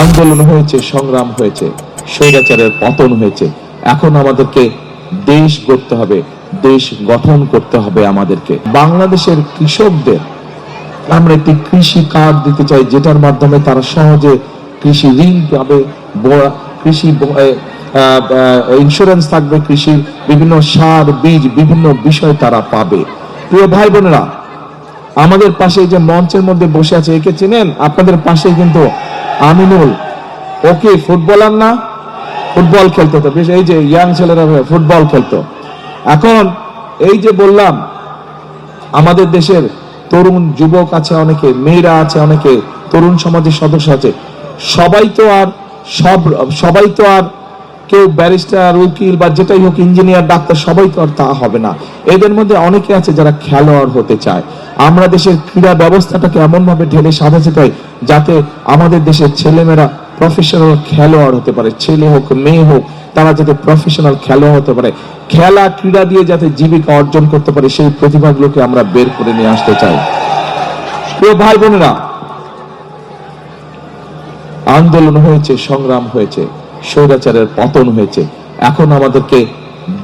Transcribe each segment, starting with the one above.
আন্দোলন হয়েছে, সংগ্রাম হয়েছে, স্বৈরাচারের পতন হয়েছে। এখন আমাদেরকে দেশ গড়তে হবে, দেশ গঠন করতে হবে আমাদেরকে। বাংলাদেশের কৃষকদের আমরা একটি কৃষি কার্ড দিতে চাই, যেটার মাধ্যমে তারা সহজে কৃষি ঋণ পাবে, কৃষি ইন্স্যুরেন্স থাকবে, কৃষির বিভিন্ন সার, বীজ, বিভিন্ন বিষয় তারা পাবে। প্রিয় ভাই বোনেরা, আমাদের পাশে যে মঞ্চের মধ্যে বসে আছে, একে চিনেন? আপনাদের পাশে কিন্তু আমিনুল, ওকে ফুটবলার না, ফুটবল খেলতো, তো বেশ, এই যে ইয়াং ছেলেরা ফুটবল খেলতো। এখন এই যে বললাম, আমাদের দেশের তরুণ যুবক আছে অনেকে, মেয়েরা আছে অনেকে, তরুণ সমাজের সদস্য আছে। সবাই তো আর কেউ ব্যারিস্টার, উকিল বা যেটাই হোক, ইঞ্জিনিয়ার, ডাক্তার, সবাই তো আর তা হবে না। এদের মধ্যে অনেকে আছে যারা খেলোয়াড় হতে চায়। আমরা দেশের ক্রীড়া ব্যবস্থাটাকে এমন ভাবে ঢেলে সাজাতে চাই যাতে আমাদের দেশের ছেলেমেয়েরা প্রফেশনাল খেলোয়াড় হতে পারে, ছেলে হোক মেয়ে হোক, তারা যাতে প্রফেশনাল খেলোয়াড় হতে পারে, খেলা ক্রীড়া দিয়ে যাতে জীবিকা অর্জন করতে পারে, সেই প্রতিভাগুলোকে আমরা বের করে নিয়ে আসতে চাই। প্রিয় ভাই বোনেরা, আন্দোলন হয়েছে, সংগ্রাম হয়েছে, স্বৈরাচারের পতন হয়েছে। এখন আমাদেরকে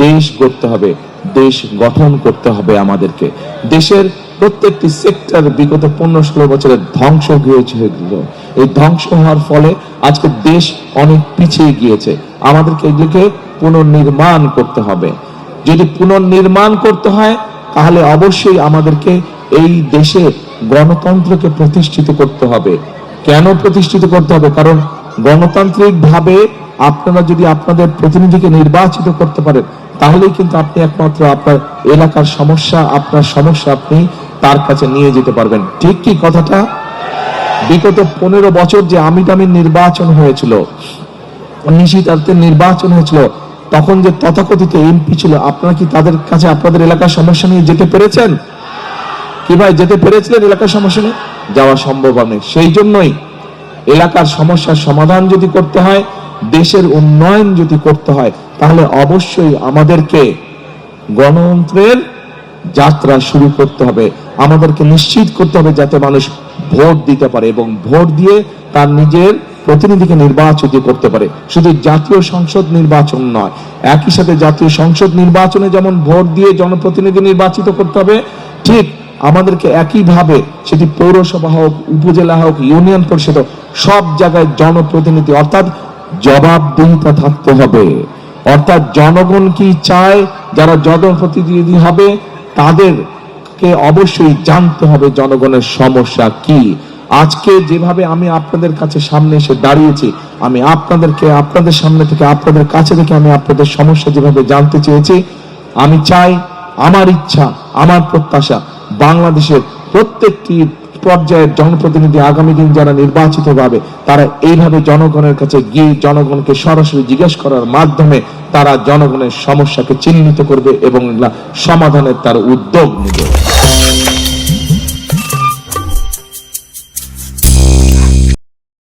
দেশ গড়তে হবে, দেশ গঠন করতে হবে আমাদেরকে। দেশের প্রত্যেকটি সেক্টর বিগত 15-16 বছরের ধ্বংস হয়েছিল। এই ধ্বংস হওয়ার ফলে আজকে দেশ অনেক পিছিয়ে গিয়েছে। আমাদেরকে এগুলোকে পুনর্নির্মাণ করতে হবে। যদি পুনর্নির্মাণ করতে হয়, তাহলে অবশ্যই আমাদেরকে এই দেশে গণতন্ত্রকে প্রতিষ্ঠিত করতে হবে। কেন প্রতিষ্ঠিত করতে হবে? কারণ গণতান্ত্রিক ভাবে আপনারা যদি আপনাদের প্রতিনিধিকে নির্বাচিত করতে পারেন, তাহলেই কিন্তু আপনি একমাত্র আপনার এলাকার সমস্যা, আপনার সমস্যা আপনি তার কাছে নিয়ে যেতে পারবেন। ঠিক কি কথাটা? বিগত 15 বছর যে আমির নির্বাচন হয়েছিল, নিশ্চিতার্থের নির্বাচন হয়েছিল, তখন যে তথাকথিত এমপি ছিল, আপনারা কি তাদের কাছে আপনাদের এলাকার সমস্যা নিয়ে যেতে পেরেছেন? কি ভাই, যেতে পেরেছিলেন এলাকার সমস্যা নিয়ে? যাওয়া সম্ভব নেই। সেই জন্যই এলাকার সমস্যার সমাধান যদি করতে হয়, দেশের উন্নয়ন যদি করতে হয়, তাহলে অবশ্যই আমাদেরকে গণতন্ত্রের যাত্রা শুরু করতে হবে। আমাদেরকে নিশ্চিত করতে হবে যাতে মানুষ ভোট দিতে পারে এবং ভোট দিয়ে তার নিজের প্রতিনিধিকে নির্বাচিত করতে পারে। শুধু জাতীয় সংসদ নির্বাচন নয়, একই সাথে জাতীয় সংসদ নির্বাচনে যেমন ভোট দিয়ে জনপ্রতিনিধি নির্বাচিত করতে হবে, ঠিক আমাদেরকে একইভাবে সেটি পৌরসভা হোক, উপজেলা হোক, ইউনিয়ন পরিষদ হোক, সব জায়গায় জনপ্রতিনিধি অর্থাৎ জবাবদিহিতা থাকতে হবে। অর্থাৎ জনগণ কি চায়, যারা জনপ্রতিনিধি হবে তাদেরকে অবশ্যই জানতে হবে জনগণের সমস্যা কি। আজকে যেভাবে আমি আপনাদের কাছে সামনে এসে দাঁড়িয়েছি, আমি আপনাদেরকে আপনাদের সামনে থেকে, আপনাদের কাছে থেকে আমি আপনাদের সমস্যা যেভাবে জানতে চেয়েছি, আমি চাই, আমার ইচ্ছা, আমার প্রত্যাশা, বাংলাদেশের প্রত্যেকটি পর্যায়ের জনপ্রতিনিধি আগামী দিন যারা নির্বাচিত হবে, তারা এইভাবে জনগণের কাছে গিয়ে জনগণকে সরাসরি জিজ্ঞেস করার মাধ্যমে তারা জনগণের সমস্যাকে চিহ্নিত করবে এবং সমাধানের তার উদ্যোগ নেবে।